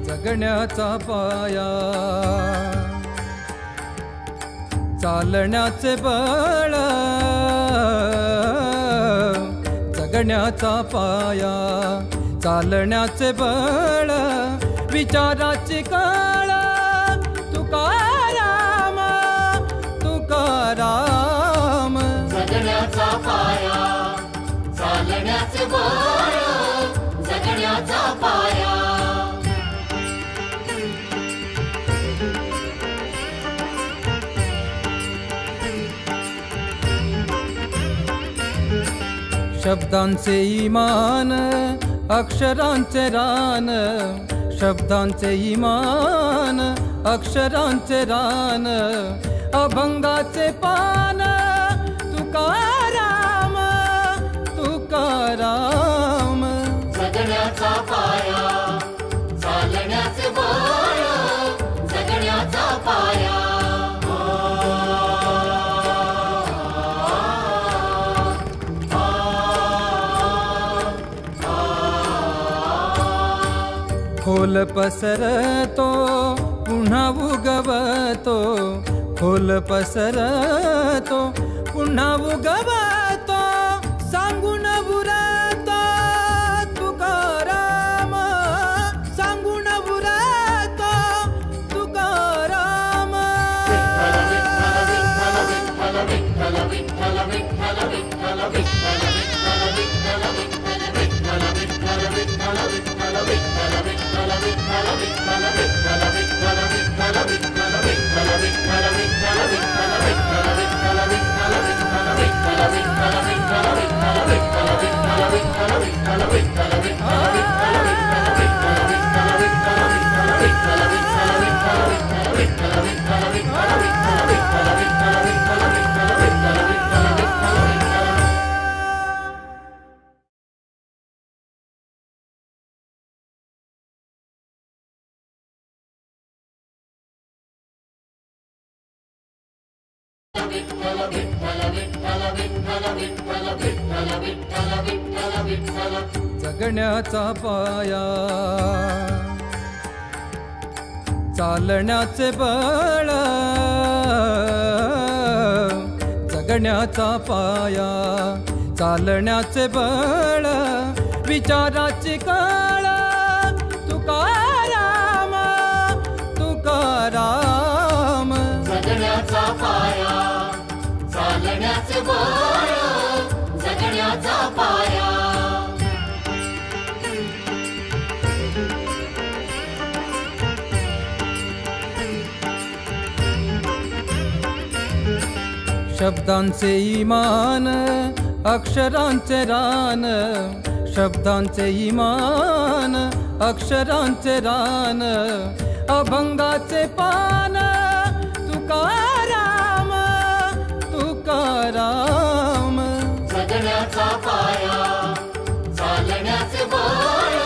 जगण्याचा पाया चालण्याचे बळ, जगण्याचा पाया चालण्याचे बळ, विचाराची कळ, तुकाराम तुकाराम. जगण्याचा पाया चालण्याचे बळ, जगण्याचा पाया. शब्दांचे इमान अक्षरांचे रान, शब्दांचे इमान अक्षरांचे रान, अभंगाचे पान, तुकाराम तुकाराम. जगण्याचा पाया चालण्याचे बळ, जगण्याचा पाया. खोल पसरतो पुन्हा उगवतो, खोल पसरतो पुन्हा उगवतो, सांगून उरतो तुकाराम, सांगून उरतो तुकाराम. जगण्याचा पाया चालण्याचे बळ, जगण्याचा पाया चालण्याचे बळ, विचाराची कळ, तुकाराम तुकाराम. जगण्याचा पाया चालण्याचे बळ, जगण्याचा पाया. शब्दांचे इमान अक्षरांचे रान, शब्दांचे इमान अक्षरांचे रान, अभंगाचे पान, तुकाराम तुकाराम. जगण्याचा पाया चालण्याचे बळ,